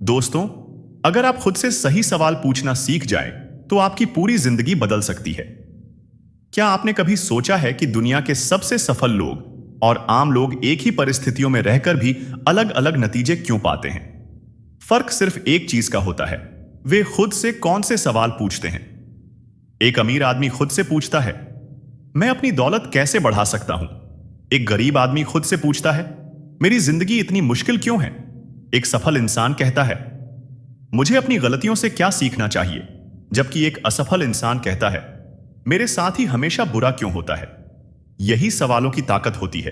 दोस्तों, अगर आप खुद से सही सवाल पूछना सीख जाएं, तो आपकी पूरी जिंदगी बदल सकती है। क्या आपने कभी सोचा है कि दुनिया के सबसे सफल लोग और आम लोग एक ही परिस्थितियों में रहकर भी अलग अलग नतीजे क्यों पाते हैं? फर्क सिर्फ एक चीज का होता है, वे खुद से कौन से सवाल पूछते हैं। एक अमीर आदमी खुद से पूछता है, मैं अपनी दौलत कैसे बढ़ा सकता हूं? एक गरीब आदमी खुद से पूछता है, मेरी जिंदगी इतनी मुश्किल क्यों है? एक सफल इंसान कहता है, मुझे अपनी गलतियों से क्या सीखना चाहिए? जबकि एक असफल इंसान कहता है, मेरे साथ ही हमेशा बुरा क्यों होता है? यही सवालों की ताकत होती है।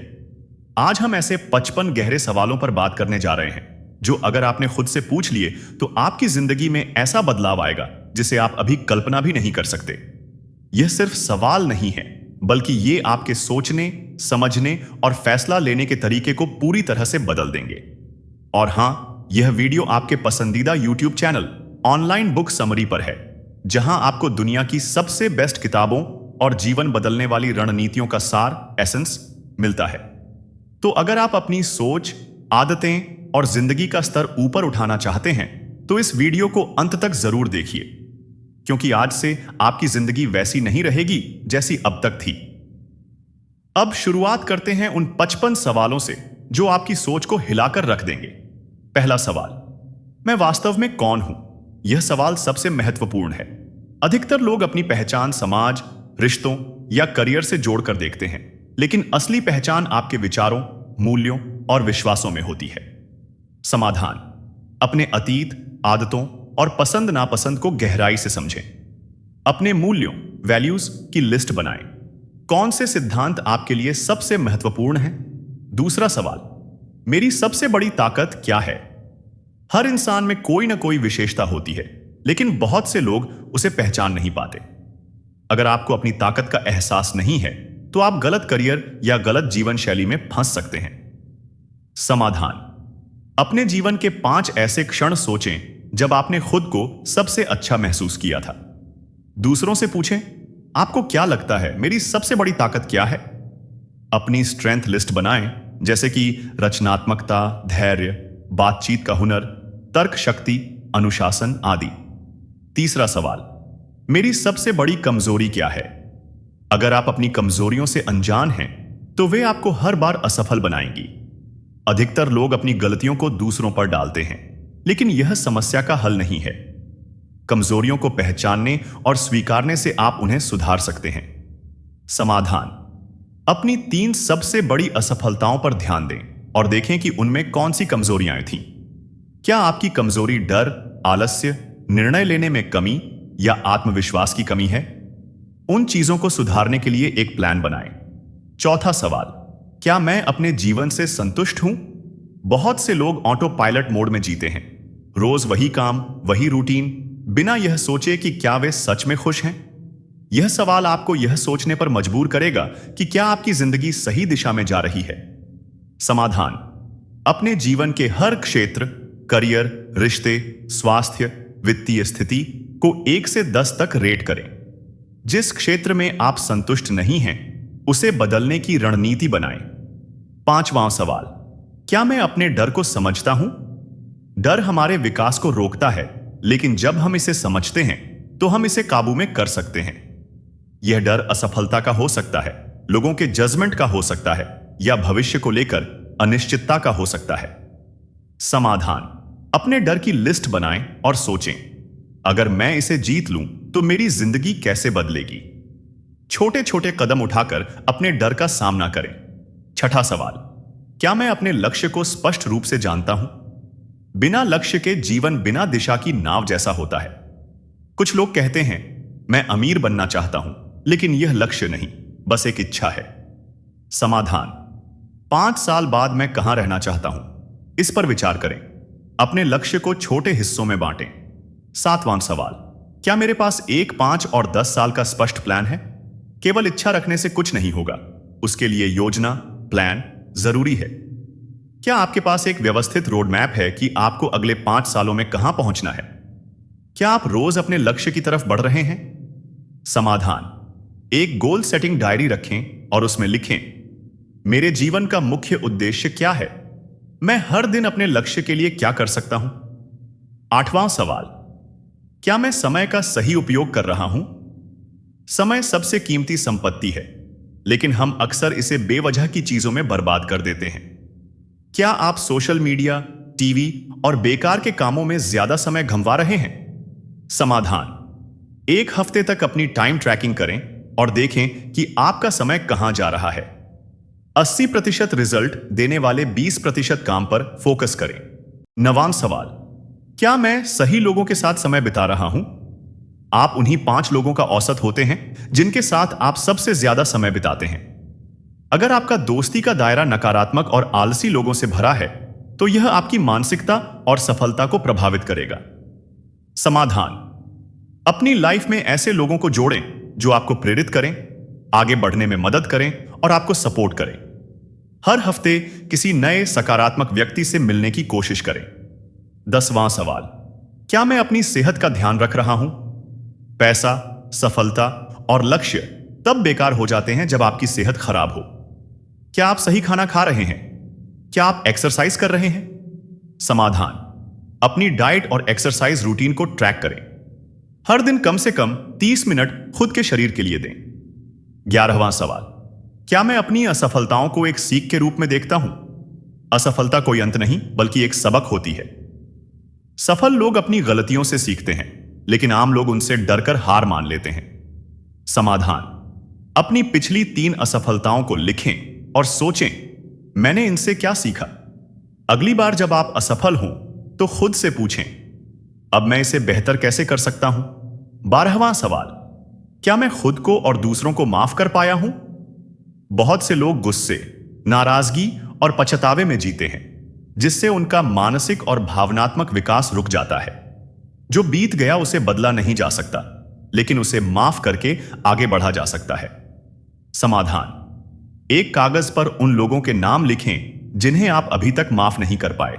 आज हम ऐसे 55 गहरे सवालों पर बात करने जा रहे हैं, जो अगर आपने खुद से पूछ लिए तो आपकी जिंदगी में ऐसा बदलाव आएगा जिसे आप अभी कल्पना भी नहीं कर सकते। यह सिर्फ सवाल नहीं है, बल्कि ये आपके सोचने, समझने और फैसला लेने के तरीके को पूरी तरह से बदल देंगे। और हां, यह वीडियो आपके पसंदीदा YouTube channel online book summary पर है, जहां आपको दुनिया की सबसे बेस्ट किताबों और जीवन बदलने वाली रणनीतियों का सार, एसेंस मिलता है। तो अगर आप अपनी सोच, आदतें और जिंदगी का स्तर ऊपर उठाना चाहते हैं, तो इस वीडियो को अंत तक जरूर देखिए, क्योंकि आज से आपकी जिंदगी वैसी नहीं रहेगी जैसी अब तक थी। अब शुरुआत करते हैं उन 55 सवालों से जो आपकी सोच को हिलाकर रख देंगे। पहला सवाल, मैं वास्तव में कौन हूं? यह सवाल सबसे महत्वपूर्ण है। अधिकतर लोग अपनी पहचान समाज, रिश्तों या करियर से जोड़कर देखते हैं, लेकिन असली पहचान आपके विचारों, मूल्यों और विश्वासों में होती है। समाधान, अपने अतीत, आदतों और पसंद नापसंद को गहराई से समझें। अपने मूल्यों, वैल्यूज की लिस्ट बनाएं। कौन से सिद्धांत आपके लिए सबसे महत्वपूर्ण हैं? दूसरा सवाल, मेरी सबसे बड़ी ताकत क्या है? हर इंसान में कोई ना कोई विशेषता होती है, लेकिन बहुत से लोग उसे पहचान नहीं पाते। अगर आपको अपनी ताकत का एहसास नहीं है, तो आप गलत करियर या गलत जीवन शैली में फंस सकते हैं। समाधान, अपने जीवन के 5 ऐसे क्षण सोचें जब आपने खुद को सबसे अच्छा महसूस किया था। दूसरों से पूछें, आपको क्या लगता है मेरी सबसे बड़ी ताकत क्या है? अपनी स्ट्रेंथ लिस्ट बनाएं, जैसे कि रचनात्मकता, धैर्य, बातचीत का हुनर, तर्क शक्ति, अनुशासन आदि। तीसरा सवाल, मेरी सबसे बड़ी कमजोरी क्या है? अगर आप अपनी कमजोरियों से अनजान हैं, तो वे आपको हर बार असफल बनाएंगी। अधिकतर लोग अपनी गलतियों को दूसरों पर डालते हैं, लेकिन यह समस्या का हल नहीं है। कमजोरियों को पहचानने और स्वीकारने से आप उन्हें सुधार सकते हैं। समाधान, अपनी 3 सबसे बड़ी असफलताओं पर ध्यान दें और देखें कि उनमें कौन सी कमजोरियां थीं। क्या आपकी कमजोरी डर, आलस्य, निर्णय लेने में कमी या आत्मविश्वास की कमी है? उन चीजों को सुधारने के लिए एक प्लान बनाएं। चौथा सवाल, क्या मैं अपने जीवन से संतुष्ट हूं? बहुत से लोग ऑटो पायलट मोड में जीते हैं, रोज वही काम, वही रूटीन, बिना यह सोचे कि क्या वे सच में खुश हैं। यह सवाल आपको यह सोचने पर मजबूर करेगा कि क्या आपकी जिंदगी सही दिशा में जा रही है। समाधान, अपने जीवन के हर क्षेत्र, करियर, रिश्ते, स्वास्थ्य, वित्तीय स्थिति को 1 से 10 तक रेट करें। जिस क्षेत्र में आप संतुष्ट नहीं हैं, उसे बदलने की रणनीति बनाएं। 5वां सवाल, क्या मैं अपने डर को समझता हूं? डर हमारे विकास को रोकता है, लेकिन जब हम इसे समझते हैं, तो हम इसे काबू में कर सकते हैं। यह डर असफलता का हो सकता है, लोगों के जजमेंट का हो सकता है, या भविष्य को लेकर अनिश्चितता का हो सकता है। समाधान, अपने डर की लिस्ट बनाएं और सोचें, अगर मैं इसे जीत लूं तो मेरी जिंदगी कैसे बदलेगी। छोटे छोटे कदम उठाकर अपने डर का सामना करें। 6ठा सवाल, क्या मैं अपने लक्ष्य को स्पष्ट रूप से जानता हूं? बिना लक्ष्य के जीवन बिना दिशा की नाव जैसा होता है। कुछ लोग कहते हैं, मैं अमीर बनना चाहता हूं, लेकिन यह लक्ष्य नहीं, बस एक इच्छा है। समाधान, 5 साल बाद मैं कहां रहना चाहता हूं, इस पर विचार करें। अपने लक्ष्य को छोटे हिस्सों में बांटें। 7वां सवाल, क्या मेरे पास 1, 5 और 10 साल का स्पष्ट प्लान है? केवल इच्छा रखने से कुछ नहीं होगा, उसके लिए योजना, प्लान जरूरी है। क्या आपके पास एक व्यवस्थित रोड मैप है कि आपको अगले 5 सालों में कहां पहुंचना है? क्या आप रोज अपने लक्ष्य की तरफ बढ़ रहे हैं? समाधान, एक गोल सेटिंग डायरी रखें और उसमें लिखें, मेरे जीवन का मुख्य उद्देश्य क्या है? मैं हर दिन अपने लक्ष्य के लिए क्या कर सकता हूं? 8वां सवाल, क्या मैं समय का सही उपयोग कर रहा हूं? समय सबसे कीमती संपत्ति है, लेकिन हम अक्सर इसे बेवजह की चीजों में बर्बाद कर देते हैं। क्या आप सोशल मीडिया, टीवी और बेकार के कामों में ज्यादा समय गंवा रहे हैं? समाधान, एक हफ्ते तक अपनी टाइम ट्रैकिंग करें और देखें कि आपका समय कहां जा रहा है। 80% रिजल्ट देने वाले 20% काम पर फोकस करें। 9वां सवाल, क्या मैं सही लोगों के साथ समय बिता रहा हूं? आप उन्हीं 5 लोगों का औसत होते हैं जिनके साथ आप सबसे ज्यादा समय बिताते हैं। अगर आपका दोस्ती का दायरा नकारात्मक और आलसी लोगों से भरा है, तो यह आपकी मानसिकता और सफलता को प्रभावित करेगा। समाधान, अपनी लाइफ में ऐसे लोगों को जोड़ें जो आपको प्रेरित करें, आगे बढ़ने में मदद करें और आपको सपोर्ट करें। हर हफ्ते किसी नए सकारात्मक व्यक्ति से मिलने की कोशिश करें। 10वां सवाल, क्या मैं अपनी सेहत का ध्यान रख रहा हूं? पैसा, सफलता और लक्ष्य तब बेकार हो जाते हैं जब आपकी सेहत खराब हो। क्या आप सही खाना खा रहे हैं? क्या आप एक्सरसाइज कर रहे हैं? समाधान, अपनी डाइट और एक्सरसाइज रूटीन को ट्रैक करें। हर दिन कम से कम 30 मिनट खुद के शरीर के लिए दें। 11वां सवाल, क्या मैं अपनी असफलताओं को एक सीख के रूप में देखता हूं? असफलता कोई अंत नहीं, बल्कि एक सबक होती है। सफल लोग अपनी गलतियों से सीखते हैं, लेकिन आम लोग उनसे डरकर हार मान लेते हैं। समाधान, अपनी पिछली 3 असफलताओं को लिखें और सोचें, मैंने इनसे क्या सीखा? अगली बार जब आप असफल हों, तो खुद से पूछें, अब मैं इसे बेहतर कैसे कर सकता हूं? 12वां सवाल, क्या मैं खुद को और दूसरों को माफ कर पाया हूं? बहुत से लोग गुस्से, नाराजगी और पछतावे में जीते हैं, जिससे उनका मानसिक और भावनात्मक विकास रुक जाता है। जो बीत गया उसे बदला नहीं जा सकता, लेकिन उसे माफ करके आगे बढ़ा जा सकता है। समाधान, एक कागज पर उन लोगों के नाम लिखें जिन्हें आप अभी तक माफ नहीं कर पाए।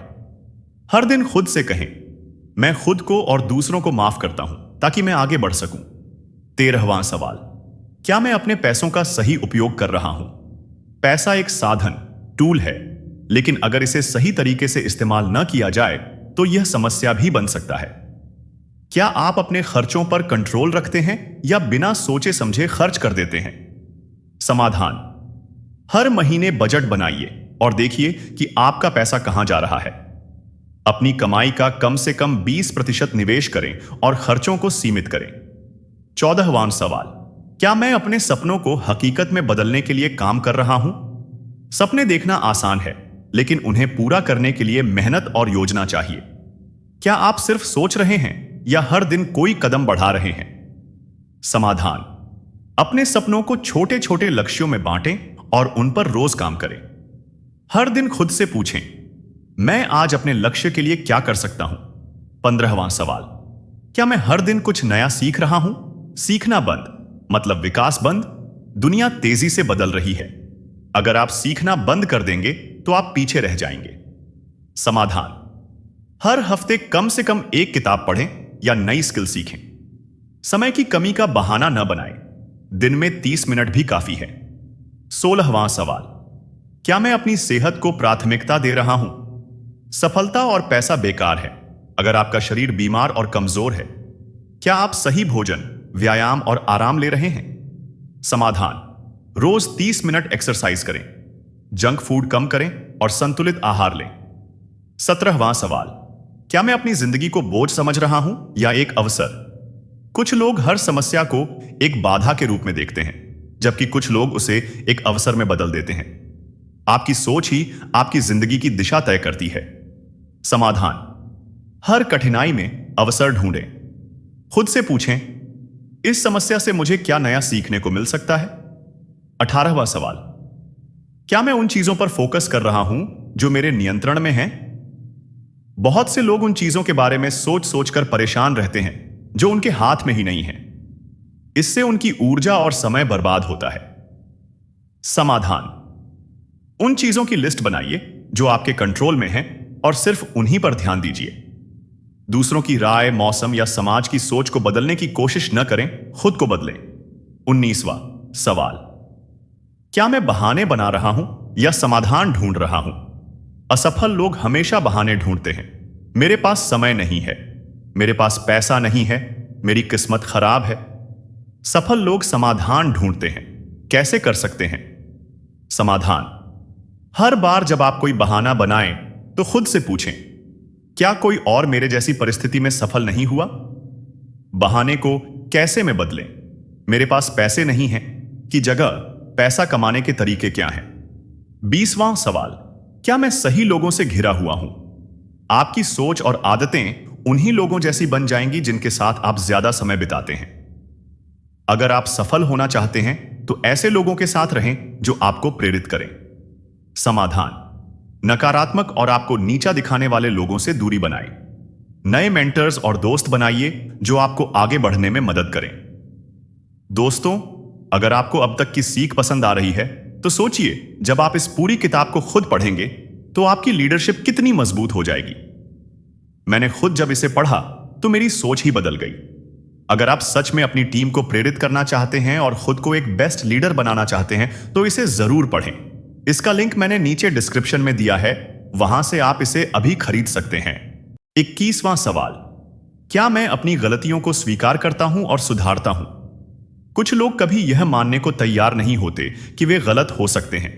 हर दिन खुद से कहें, मैं खुद को और दूसरों को माफ करता हूं ताकि मैं आगे बढ़ सकूं। 13वां सवाल, क्या मैं अपने पैसों का सही उपयोग कर रहा हूं? पैसा एक साधन, टूल है, लेकिन अगर इसे सही तरीके से इस्तेमाल न किया जाए तो यह समस्या भी बन सकता है। क्या आप अपने खर्चों पर कंट्रोल रखते हैं या बिना सोचे समझे खर्च कर देते हैं? समाधान, हर महीने बजट बनाइए और देखिए कि आपका पैसा कहां जा रहा है। अपनी कमाई का कम से कम 20% निवेश करें और खर्चों को सीमित करें। 14वां सवाल, क्या मैं अपने सपनों को हकीकत में बदलने के लिए काम कर रहा हूं? सपने देखना आसान है, लेकिन उन्हें पूरा करने के लिए मेहनत और योजना चाहिए। क्या आप सिर्फ सोच रहे हैं या हर दिन कोई कदम बढ़ा रहे हैं? समाधान, अपने सपनों को छोटे छोटे लक्ष्यों में बांटें और उन पर रोज काम करें। हर दिन खुद से पूछें, मैं आज अपने लक्ष्य के लिए क्या कर सकता हूं? 15वां सवाल, क्या मैं हर दिन कुछ नया सीख रहा हूं? सीखना बंद मतलब विकास बंद। दुनिया तेजी से बदल रही है। अगर आप सीखना बंद कर देंगे तो आप पीछे रह जाएंगे। समाधान, हर हफ्ते कम से कम एक किताब पढ़ें या नई स्किल सीखें। समय की कमी का बहाना न बनाएं, दिन में 30 मिनट भी काफी है। 16वां सवाल, क्या मैं अपनी सेहत को प्राथमिकता दे रहा हूं? सफलता और पैसा बेकार है अगर आपका शरीर बीमार और कमजोर है। क्या आप सही भोजन, व्यायाम और आराम ले रहे हैं? समाधान, रोज 30 मिनट एक्सरसाइज करें, जंक फूड कम करें और संतुलित आहार लें। 17वां सवाल, क्या मैं अपनी जिंदगी को बोझ समझ रहा हूं या एक अवसर? कुछ लोग हर समस्या को एक बाधा के रूप में देखते हैं, जबकि कुछ लोग उसे एक अवसर में बदल देते हैं। आपकी सोच ही आपकी जिंदगी की दिशा तय करती है। समाधान, हर कठिनाई में अवसर ढूंढें। खुद से पूछें, इस समस्या से मुझे क्या नया सीखने को मिल सकता है? 18वां सवाल, क्या मैं उन चीजों पर फोकस कर रहा हूं जो मेरे नियंत्रण में हैं? बहुत से लोग उन चीजों के बारे में सोच सोचकर परेशान रहते हैं जो उनके हाथ में ही नहीं है। इससे उनकी ऊर्जा और समय बर्बाद होता है। समाधान, उन चीजों की लिस्ट बनाइए जो आपके कंट्रोल में हैं और सिर्फ उन्हीं पर ध्यान दीजिए। दूसरों की राय, मौसम या समाज की सोच को बदलने की कोशिश न करें, खुद को बदलें। 19वां सवाल, क्या मैं बहाने बना रहा हूं या समाधान ढूंढ रहा हूं? असफल लोग हमेशा बहाने ढूंढते हैं। मेरे पास समय नहीं है, मेरे पास पैसा नहीं है, मेरी किस्मत खराब है। सफल लोग समाधान ढूंढते हैं। कैसे कर सकते हैं? समाधान: हर बार जब आप कोई बहाना बनाएं तो खुद से पूछें, क्या कोई और मेरे जैसी परिस्थिति में सफल नहीं हुआ? बहाने को कैसे में बदलें? मेरे पास पैसे नहीं हैं की जगह पैसा कमाने के तरीके क्या हैं? 20वां सवाल: क्या मैं सही लोगों से घिरा हुआ हूं? आपकी सोच और आदतें उन्हीं लोगों जैसी बन जाएंगी जिनके साथ आप ज्यादा समय बिताते हैं। अगर आप सफल होना चाहते हैं तो ऐसे लोगों के साथ रहें जो आपको प्रेरित करें। समाधान: नकारात्मक और आपको नीचा दिखाने वाले लोगों से दूरी बनाएं। नए मेंटर्स और दोस्त बनाइए जो आपको आगे बढ़ने में मदद करें। दोस्तों, अगर आपको अब तक की सीख पसंद आ रही है तो सोचिए, जब आप इस पूरी किताब को खुद पढ़ेंगे तो आपकी लीडरशिप कितनी मजबूत हो जाएगी। मैंने खुद जब इसे पढ़ा तो मेरी सोच ही बदल गई। अगर आप सच में अपनी टीम को प्रेरित करना चाहते हैं और खुद को एक बेस्ट लीडर बनाना चाहते हैं तो इसे जरूर पढ़ें। इसका लिंक मैंने नीचे डिस्क्रिप्शन में दिया है, वहां से आप इसे अभी खरीद सकते हैं। 21वां सवाल: क्या मैं अपनी गलतियों को स्वीकार करता हूं और सुधारता हूं? कुछ लोग कभी यह मानने को तैयार नहीं होते कि वे गलत हो सकते हैं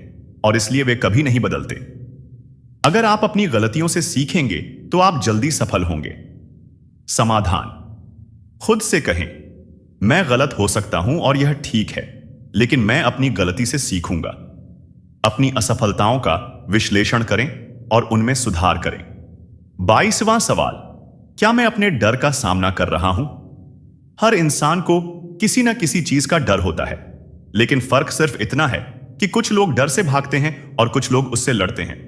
और इसलिए वे कभी नहीं बदलते। अगर आप अपनी गलतियों से सीखेंगे तो आप जल्दी सफल होंगे। समाधान: खुद से कहें, मैं गलत हो सकता हूं और यह ठीक है, लेकिन मैं अपनी गलती से सीखूंगा। अपनी असफलताओं का विश्लेषण करें और उनमें सुधार करें। 22वां सवाल: क्या मैं अपने डर का सामना कर रहा हूं? हर इंसान को किसी न किसी चीज का डर होता है, लेकिन फर्क सिर्फ इतना है कि कुछ लोग डर से भागते हैं और कुछ लोग उससे लड़ते हैं।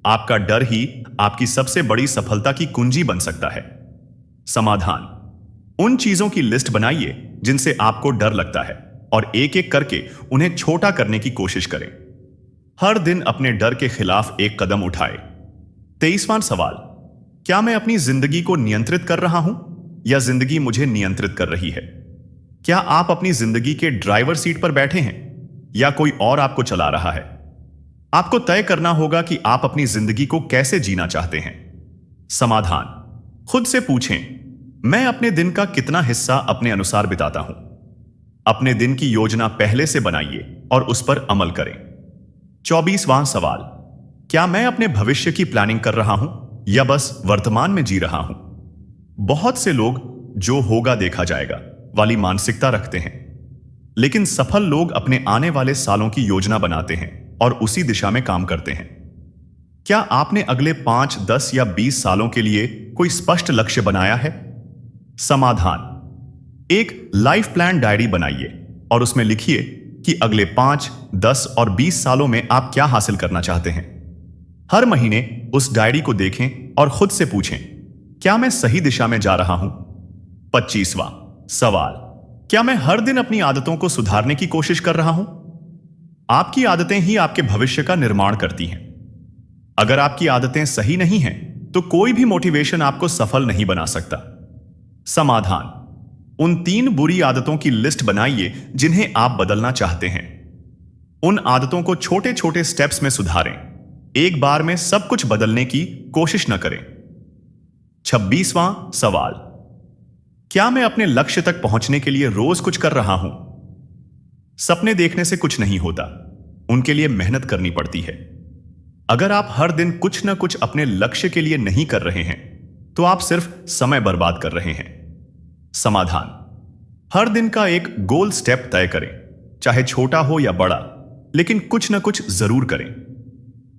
आपका डर ही आपकी सबसे बड़ी सफलता की कुंजी बन सकता है। समाधान: उन चीजों की लिस्ट बनाइए जिनसे आपको डर लगता है और एक एक करके उन्हें छोटा करने की कोशिश करें। हर दिन अपने डर के खिलाफ एक कदम उठाए। 23वां सवाल: क्या मैं अपनी जिंदगी को नियंत्रित कर रहा हूं या जिंदगी मुझे नियंत्रित कर रही है? क्या आप अपनी जिंदगी के ड्राइवर सीट पर बैठे हैं या कोई और आपको चला रहा है? आपको तय करना होगा कि आप अपनी जिंदगी को कैसे जीना चाहते हैं। समाधान: खुद से पूछें, मैं अपने दिन का कितना हिस्सा अपने अनुसार बिताता हूं? अपने दिन की योजना पहले से बनाइए और उस पर अमल करें। 24वां सवाल: क्या मैं अपने भविष्य की प्लानिंग कर रहा हूं या बस वर्तमान में जी रहा हूं? बहुत से लोग जो होगा देखा जाएगा वाली मानसिकता रखते हैं, लेकिन सफल लोग अपने आने वाले सालों की योजना बनाते हैं और उसी दिशा में काम करते हैं। क्या आपने अगले 5, 10 या 20 सालों के लिए कोई स्पष्ट लक्ष्य बनाया है? समाधान: एक लाइफ प्लान डायरी बनाइए और उसमें लिखिए कि अगले 5, 10 और 20 सालों में आप क्या हासिल करना चाहते हैं। हर महीने उस डायरी को देखें और खुद से पूछें, क्या मैं सही दिशा में जा रहा हूं? 25वां सवाल: क्या मैं हर दिन अपनी आदतों को सुधारने की कोशिश कर रहा हूं? आपकी आदतें ही आपके भविष्य का निर्माण करती हैं। अगर आपकी आदतें सही नहीं हैं, तो कोई भी मोटिवेशन आपको सफल नहीं बना सकता। समाधान: उन 3 बुरी आदतों की लिस्ट बनाइए जिन्हें आप बदलना चाहते हैं। उन आदतों को छोटे छोटे स्टेप्स में सुधारें। एक बार में सब कुछ बदलने की कोशिश न करें। 26वां सवाल: क्या मैं अपने लक्ष्य तक पहुंचने के लिए रोज कुछ कर रहा हूं? सपने देखने से कुछ नहीं होता, उनके लिए मेहनत करनी पड़ती है। अगर आप हर दिन कुछ न कुछ अपने लक्ष्य के लिए नहीं कर रहे हैं तो आप सिर्फ समय बर्बाद कर रहे हैं। समाधान: हर दिन का एक गोल स्टेप तय करें, चाहे छोटा हो या बड़ा, लेकिन कुछ न कुछ जरूर करें।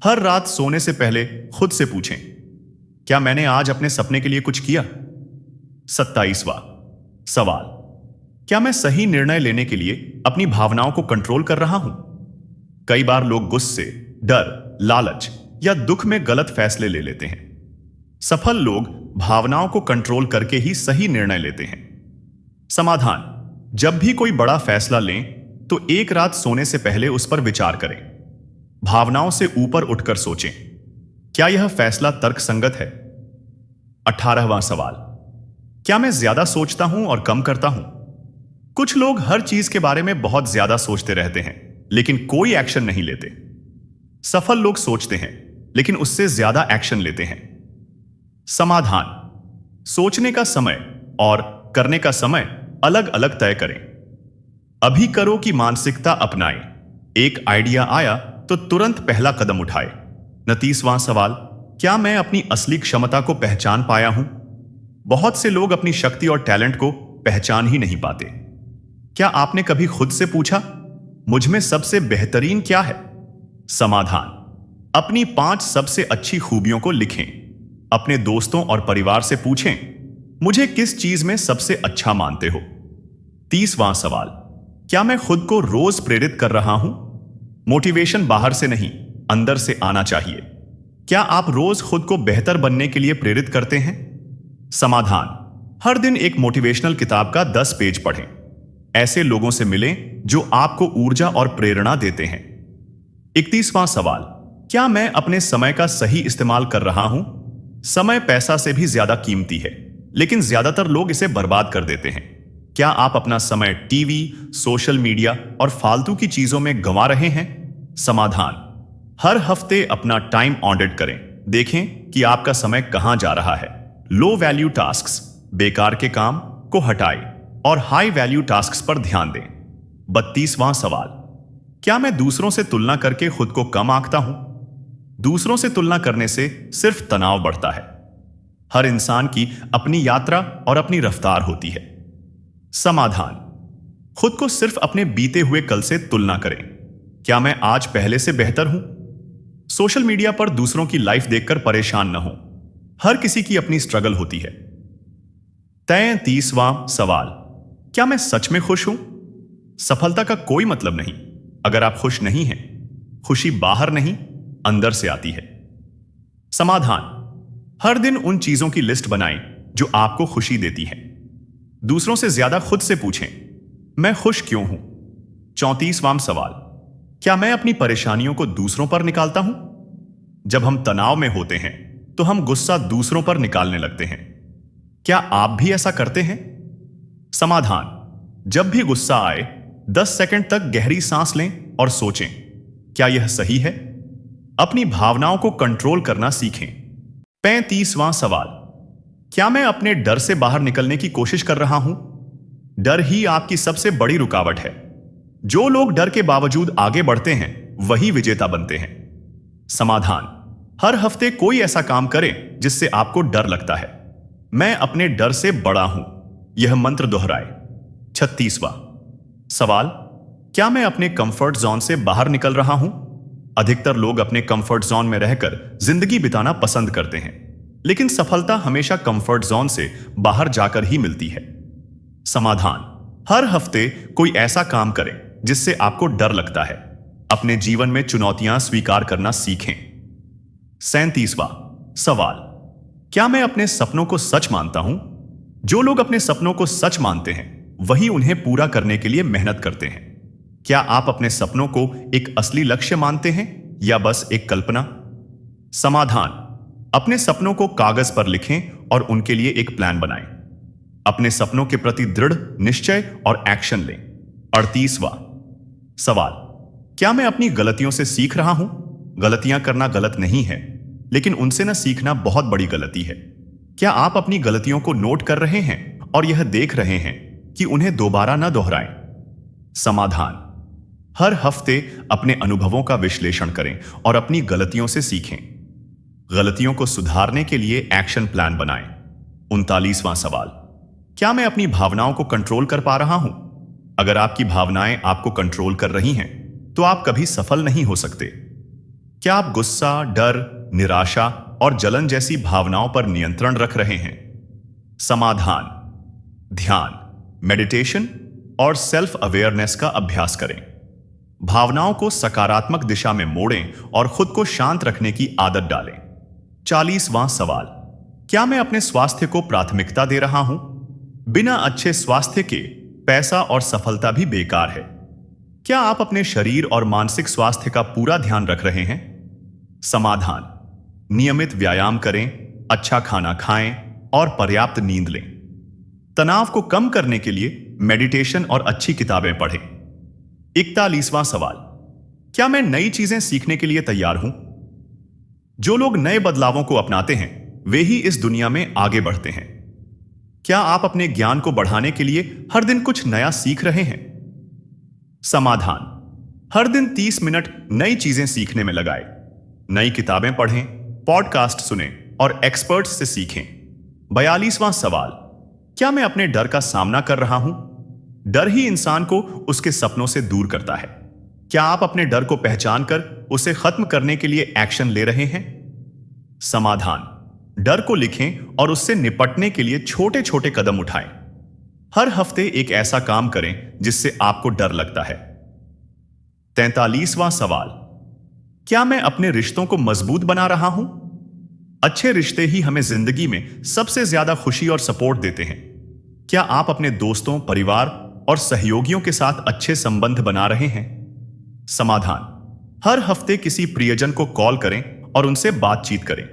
हर रात सोने से पहले खुद से पूछें, क्या मैंने आज अपने सपने के लिए कुछ किया? 27वां सवाल: क्या मैं सही निर्णय लेने के लिए अपनी भावनाओं को कंट्रोल कर रहा हूं? कई बार लोग गुस्से, डर, लालच या दुख में गलत फैसले ले लेते हैं। सफल लोग भावनाओं को कंट्रोल करके ही सही निर्णय लेते हैं। समाधान: जब भी कोई बड़ा फैसला लें तो एक रात सोने से पहले उस पर विचार करें। भावनाओं से ऊपर उठकर सोचें, क्या यह फैसला तर्कसंगत है? 18वां सवाल: क्या मैं ज्यादा सोचता हूं और कम करता हूं? कुछ लोग हर चीज के बारे में बहुत ज्यादा सोचते रहते हैं, लेकिन कोई एक्शन नहीं लेते। सफल लोग सोचते हैं, लेकिन उससे ज्यादा एक्शन लेते हैं। समाधान: सोचने का समय और करने का समय अलग अलग तय करें। अभी करो की मानसिकता अपनाएं। एक आइडिया आया तो तुरंत पहला कदम उठाए। 29वां सवाल, क्या मैं अपनी असली क्षमता को पहचान पाया हूं? बहुत से लोग अपनी शक्ति और टैलेंट को पहचान ही नहीं पाते। क्या आपने कभी खुद से पूछा, मुझ में सबसे बेहतरीन क्या है? समाधान, अपनी 5 सबसे अच्छी खूबियों को लिखें। अपने दोस्तों और परिवार से पूछें, मुझे किस चीज में सबसे अच्छा मानते हो? 30वां सवाल, क्या मैं खुद को रोज प्रेरित कर रहा हूं? मोटिवेशन बाहर से नहीं, अंदर से आना चाहिए। क्या आप रोज खुद को बेहतर बनने के लिए प्रेरित करते हैं? समाधान, हर दिन एक मोटिवेशनल किताब का 10 पेज पढ़ें। ऐसे लोगों से मिलें जो आपको ऊर्जा और प्रेरणा देते हैं। 31वां सवाल, क्या मैं अपने समय का सही इस्तेमाल कर रहा हूं? समय पैसा से भी ज्यादा कीमती है, लेकिन ज्यादातर लोग इसे बर्बाद कर देते हैं। क्या आप अपना समय टीवी, सोशल मीडिया और फालतू की चीजों में गंवा रहे हैं? समाधान, हर हफ्ते अपना टाइम ऑडिट करें। देखें कि आपका समय कहां जा रहा है। लो वैल्यू टास्क्स, बेकार के काम को हटाएं और हाई वैल्यू टास्क्स पर ध्यान दें। 32वां सवाल, क्या मैं दूसरों से तुलना करके खुद को कम आंकता हूं? दूसरों से तुलना करने से सिर्फ तनाव बढ़ता है। हर इंसान की अपनी यात्रा और अपनी रफ्तार होती है। समाधान, खुद को सिर्फ अपने बीते हुए कल से तुलना करें। क्या मैं आज पहले से बेहतर हूं? सोशल मीडिया पर दूसरों की लाइफ देखकर परेशान न हो। हर किसी की अपनी स्ट्रगल होती है। 33वां सवाल, क्या मैं सच में खुश हूं? सफलता का कोई मतलब नहीं अगर आप खुश नहीं हैं। खुशी बाहर नहीं, अंदर से आती है। समाधान, हर दिन उन चीजों की लिस्ट बनाएं जो आपको खुशी देती हैं। दूसरों से ज्यादा खुद से पूछें, मैं खुश क्यों हूं? 34वां सवाल, क्या मैं अपनी परेशानियों को दूसरों पर निकालता हूं? जब हम तनाव में होते हैं तो हम गुस्सा दूसरों पर निकालने लगते हैं। क्या आप भी ऐसा करते हैं? समाधान, जब भी गुस्सा आए 10 सेकंड तक गहरी सांस लें और सोचें, क्या यह सही है? अपनी भावनाओं को कंट्रोल करना सीखें। 35वां सवाल, क्या मैं अपने डर से बाहर निकलने की कोशिश कर रहा हूं? डर ही आपकी सबसे बड़ी रुकावट है। जो लोग डर के बावजूद आगे बढ़ते हैं वही विजेता बनते हैं। समाधान, हर हफ्ते कोई ऐसा काम करें जिससे आपको डर लगता है। मैं अपने डर से बड़ा हूं, यह मंत्र दोहराए। 36वां सवाल, क्या मैं अपने कंफर्ट जोन से बाहर निकल रहा हूं? अधिकतर लोग अपने कंफर्ट जोन में रहकर जिंदगी बिताना पसंद करते हैं, लेकिन सफलता हमेशा कंफर्ट जोन से बाहर जाकर ही मिलती है। समाधान, हर हफ्ते कोई ऐसा काम करें जिससे आपको डर लगता है। अपने जीवन में चुनौतियां स्वीकार करना सीखें। 37वां सवाल, क्या मैं अपने सपनों को सच मानता हूं? जो लोग अपने सपनों को सच मानते हैं वही उन्हें पूरा करने के लिए मेहनत करते हैं। क्या आप अपने सपनों को एक असली लक्ष्य मानते हैं या बस एक कल्पना? समाधान, अपने सपनों को कागज पर लिखें और उनके लिए एक प्लान बनाएं। अपने सपनों के प्रति दृढ़ निश्चय और एक्शन लें। 38वां सवाल, क्या मैं अपनी गलतियों से सीख रहा हूं? गलतियां करना गलत नहीं है, लेकिन उनसे न सीखना बहुत बड़ी गलती है। क्या आप अपनी गलतियों को नोट कर रहे हैं और यह देख रहे हैं कि उन्हें दोबारा न दोहराएं? समाधान, हर हफ्ते अपने अनुभवों का विश्लेषण करें और अपनी गलतियों से सीखें। गलतियों को सुधारने के लिए एक्शन प्लान बनाएं। 39वां सवाल, क्या मैं अपनी भावनाओं को कंट्रोल कर पा रहा हूं? अगर आपकी भावनाएं आपको कंट्रोल कर रही हैं तो आप कभी सफल नहीं हो सकते। क्या आप गुस्सा, डर, निराशा और जलन जैसी भावनाओं पर नियंत्रण रख रहे हैं? समाधान, ध्यान, मेडिटेशन और सेल्फ अवेयरनेस का अभ्यास करें। भावनाओं को सकारात्मक दिशा में मोड़ें और खुद को शांत रखने की आदत डालें। 40वां सवाल, क्या मैं अपने स्वास्थ्य को प्राथमिकता दे रहा हूं? बिना अच्छे स्वास्थ्य के पैसा और सफलता भी बेकार है। क्या आप अपने शरीर और मानसिक स्वास्थ्य का पूरा ध्यान रख रहे हैं? समाधान, नियमित व्यायाम करें, अच्छा खाना खाएं और पर्याप्त नींद लें। तनाव को कम करने के लिए मेडिटेशन और अच्छी किताबें पढ़ें। 41वां सवाल, क्या मैं नई चीजें सीखने के लिए तैयार हूं? जो लोग नए बदलावों को अपनाते हैं वे ही इस दुनिया में आगे बढ़ते हैं। क्या आप अपने ज्ञान को बढ़ाने के लिए हर दिन कुछ नया सीख रहे हैं? समाधान: हर दिन 30 मिनट नई चीजें सीखने में लगाएं। नई किताबें पढ़ें, पॉडकास्ट सुनें और एक्सपर्ट्स से सीखें। 42वां सवाल: क्या मैं अपने डर का सामना कर रहा हूं? डर ही इंसान को उसके सपनों से दूर करता है। क्या आप अपने डर को पहचान कर उसे खत्म करने के लिए एक्शन ले रहे हैं? समाधान: डर को लिखें और उससे निपटने के लिए छोटे छोटे कदम उठाएं। हर हफ्ते एक ऐसा काम करें जिससे आपको डर लगता है। 43वां सवाल: क्या मैं अपने रिश्तों को मजबूत बना रहा हूं? अच्छे रिश्ते ही हमें जिंदगी में सबसे ज्यादा खुशी और सपोर्ट देते हैं। क्या आप अपने दोस्तों, परिवार और सहयोगियों के साथ अच्छे संबंध बना रहे हैं? समाधान: हर हफ्ते किसी प्रियजन को कॉल करें और उनसे बातचीत करें।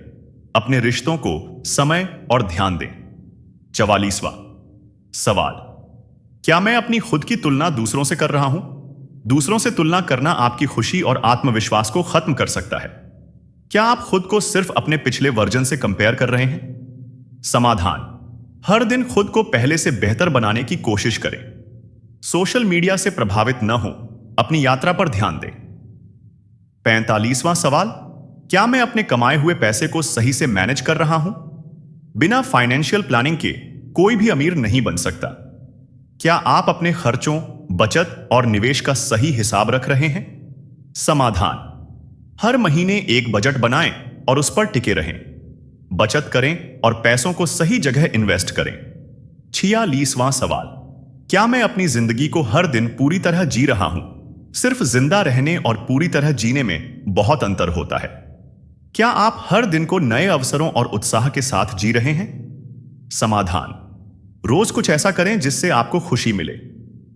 अपने रिश्तों को समय और ध्यान दें। 44वां सवाल: क्या मैं अपनी खुद की तुलना दूसरों से कर रहा हूं? दूसरों से तुलना करना आपकी खुशी और आत्मविश्वास को खत्म कर सकता है। क्या आप खुद को सिर्फ अपने पिछले वर्जन से कंपेयर कर रहे हैं? समाधान: हर दिन खुद को पहले से बेहतर बनाने की कोशिश करें। सोशल मीडिया से प्रभावित न हो, अपनी यात्रा पर ध्यान दें। 45वां सवाल: क्या मैं अपने कमाए हुए पैसे को सही से मैनेज कर रहा हूं? बिना फाइनेंशियल प्लानिंग के कोई भी अमीर नहीं बन सकता। क्या आप अपने खर्चों, बचत और निवेश का सही हिसाब रख रहे हैं? समाधान: हर महीने एक बजट बनाएं और उस पर टिके रहें। बचत करें और पैसों को सही जगह इन्वेस्ट करें। 46वां सवाल: क्या मैं अपनी जिंदगी को हर दिन पूरी तरह जी रहा हूं? सिर्फ जिंदा रहने और पूरी तरह जीने में बहुत अंतर होता है। क्या आप हर दिन को नए अवसरों और उत्साह के साथ जी रहे हैं? समाधान: रोज कुछ ऐसा करें जिससे आपको खुशी मिले।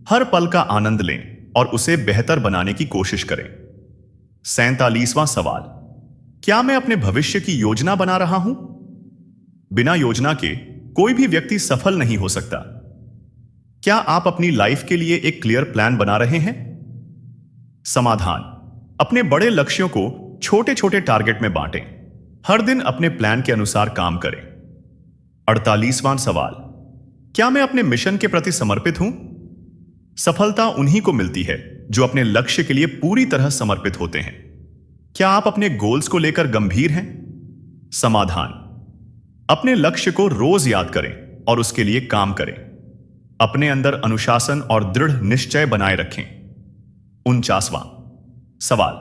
हर पल का आनंद लें और उसे बेहतर बनाने की कोशिश करें। 47वां सवाल: क्या मैं अपने भविष्य की योजना बना रहा हूं? बिना योजना के कोई भी व्यक्ति सफल नहीं हो सकता। क्या आप अपनी लाइफ के लिए एक क्लियर प्लान बना रहे हैं? समाधान: अपने बड़े लक्ष्यों को छोटे छोटे टारगेट में बांटें। हर दिन अपने प्लान के अनुसार काम करें। 48वां सवाल: क्या मैं अपने मिशन के प्रति समर्पित हूं? सफलता उन्हीं को मिलती है जो अपने लक्ष्य के लिए पूरी तरह समर्पित होते हैं। क्या आप अपने गोल्स को लेकर गंभीर हैं? समाधान: अपने लक्ष्य को रोज याद करें और उसके लिए काम करें। अपने अंदर अनुशासन और दृढ़ निश्चय बनाए रखें। 49वां सवाल: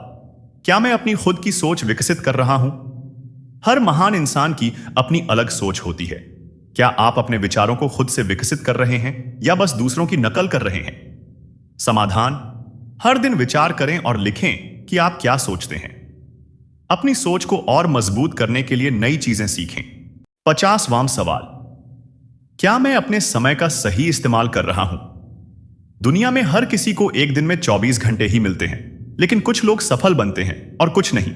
क्या मैं अपनी खुद की सोच विकसित कर रहा हूं? हर महान इंसान की अपनी अलग सोच होती है। क्या आप अपने विचारों को खुद से विकसित कर रहे हैं या बस दूसरों की नकल कर रहे हैं? समाधान: हर दिन विचार करें और लिखें कि आप क्या सोचते हैं। अपनी सोच को और मजबूत करने के लिए नई चीजें सीखें। 50वां सवाल: क्या मैं अपने समय का सही इस्तेमाल कर रहा हूं? दुनिया में हर किसी को एक दिन में 24 घंटे ही मिलते हैं, लेकिन कुछ लोग सफल बनते हैं और कुछ नहीं।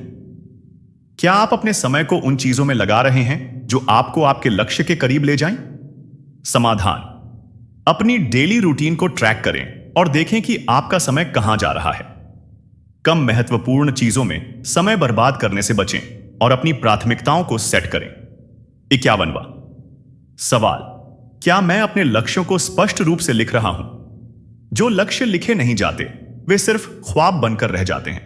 क्या आप अपने समय को उन चीजों में लगा रहे हैं जो आपको आपके लक्ष्य के करीब ले जाएं? समाधान: अपनी डेली रूटीन को ट्रैक करें और देखें कि आपका समय कहां जा रहा है। कम महत्वपूर्ण चीजों में समय बर्बाद करने से बचें और अपनी प्राथमिकताओं को सेट करें। 51वां सवाल: क्या मैं अपने लक्ष्यों को स्पष्ट रूप से लिख रहा हूं? जो लक्ष्य लिखे नहीं जाते वे सिर्फ ख्वाब बनकर रह जाते हैं।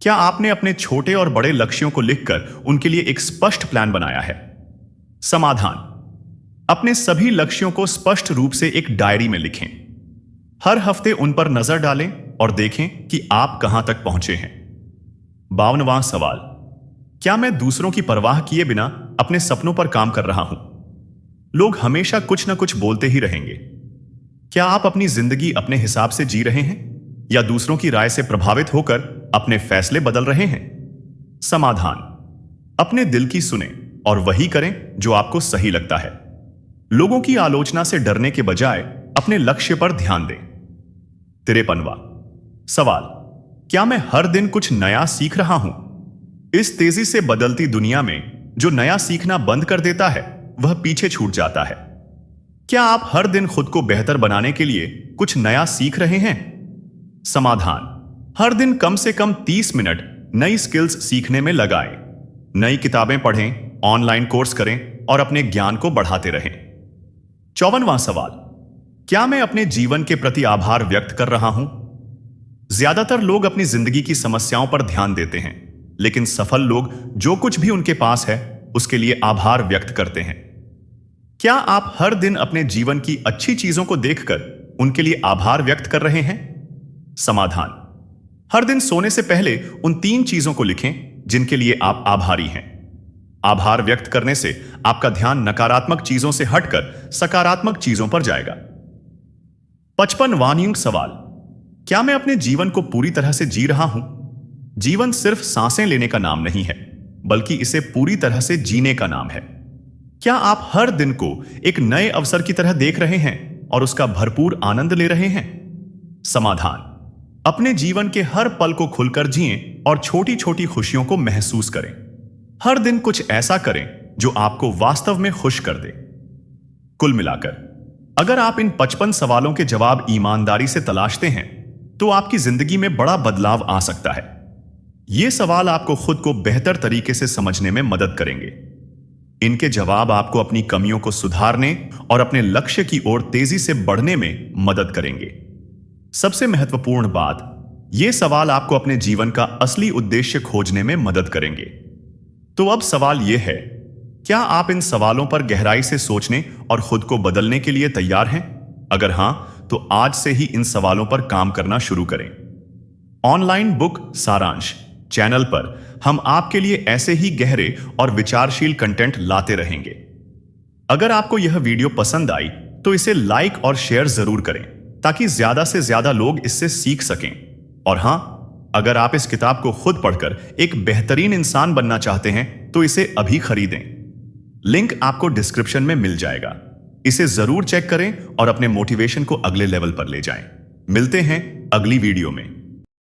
क्या आपने अपने छोटे और बड़े लक्ष्यों को लिखकर उनके लिए एक स्पष्ट प्लान बनाया है? समाधान: अपने सभी लक्ष्यों को स्पष्ट रूप से एक डायरी में लिखें। हर हफ्ते उन पर नजर डालें और देखें कि आप कहां तक पहुंचे हैं। 52वां सवाल: क्या मैं दूसरों की परवाह किए बिना अपने सपनों पर काम कर रहा हूं? लोग हमेशा कुछ न कुछ बोलते ही रहेंगे। क्या आप अपनी जिंदगी अपने हिसाब से जी रहे हैं या दूसरों की राय से प्रभावित होकर अपने फैसले बदल रहे हैं? समाधान: अपने दिल की सुने और वही करें जो आपको सही लगता है। लोगों की आलोचना से डरने के बजाय अपने लक्ष्य पर ध्यान दें। 53वां सवाल: क्या मैं हर दिन कुछ नया सीख रहा हूं? इस तेजी से बदलती दुनिया में जो नया सीखना बंद कर देता है वह पीछे छूट जाता है। क्या आप हर दिन खुद को बेहतर बनाने के लिए कुछ नया सीख रहे हैं? समाधान: हर दिन कम से कम 30 मिनट नई स्किल्स सीखने में लगाएं। नई किताबें पढ़ें, ऑनलाइन कोर्स करें और अपने ज्ञान को बढ़ाते रहें। 54वां सवाल, क्या मैं अपने जीवन के प्रति आभार व्यक्त कर रहा हूं? ज्यादातर लोग अपनी जिंदगी की समस्याओं पर ध्यान देते हैं, लेकिन सफल लोग जो कुछ भी उनके पास है उसके लिए आभार व्यक्त करते हैं। क्या आप हर दिन अपने जीवन की अच्छी चीजों को देखकर उनके लिए आभार व्यक्त कर रहे हैं? समाधान, हर दिन सोने से पहले उन 3 चीजों को लिखें जिनके लिए आप आभारी हैं। आभार व्यक्त करने से आपका ध्यान नकारात्मक चीजों से हटकर सकारात्मक चीजों पर जाएगा। 55वां सवाल, क्या मैं अपने जीवन को पूरी तरह से जी रहा हूं? जीवन सिर्फ सांसें लेने का नाम नहीं है, बल्कि इसे पूरी तरह से जीने का नाम है। क्या आप हर दिन को एक नए अवसर की तरह देख रहे हैं और उसका भरपूर आनंद ले रहे हैं? समाधान, अपने जीवन के हर पल को खुलकर जिएं और छोटी छोटी खुशियों को महसूस करें। हर दिन कुछ ऐसा करें जो आपको वास्तव में खुश कर दे। कुल मिलाकर, अगर आप इन 55 सवालों के जवाब ईमानदारी से तलाशते हैं तो आपकी जिंदगी में बड़ा बदलाव आ सकता है। ये सवाल आपको खुद को बेहतर तरीके से समझने में मदद करेंगे। इनके जवाब आपको अपनी कमियों को सुधारने और अपने लक्ष्य की ओर तेजी से बढ़ने में मदद करेंगे। सबसे महत्वपूर्ण बात, ये सवाल आपको अपने जीवन का असली उद्देश्य खोजने में मदद करेंगे। तो अब सवाल यह है, क्या आप इन सवालों पर गहराई से सोचने और खुद को बदलने के लिए तैयार हैं? अगर हां, तो आज से ही इन सवालों पर काम करना शुरू करें। ऑनलाइन बुक सारांश चैनल पर हम आपके लिए ऐसे ही गहरे और विचारशील कंटेंट लाते रहेंगे। अगर आपको यह वीडियो पसंद आई तो इसे लाइक और शेयर जरूर करें ताकि ज्यादा से ज्यादा लोग इससे सीख सकें। और हां, अगर आप इस किताब को खुद पढ़कर एक बेहतरीन इंसान बनना चाहते हैं तो इसे अभी खरीदें। लिंक आपको डिस्क्रिप्शन में मिल जाएगा। इसे जरूर चेक करें और अपने मोटिवेशन को अगले लेवल पर ले जाएं। मिलते हैं अगली वीडियो में।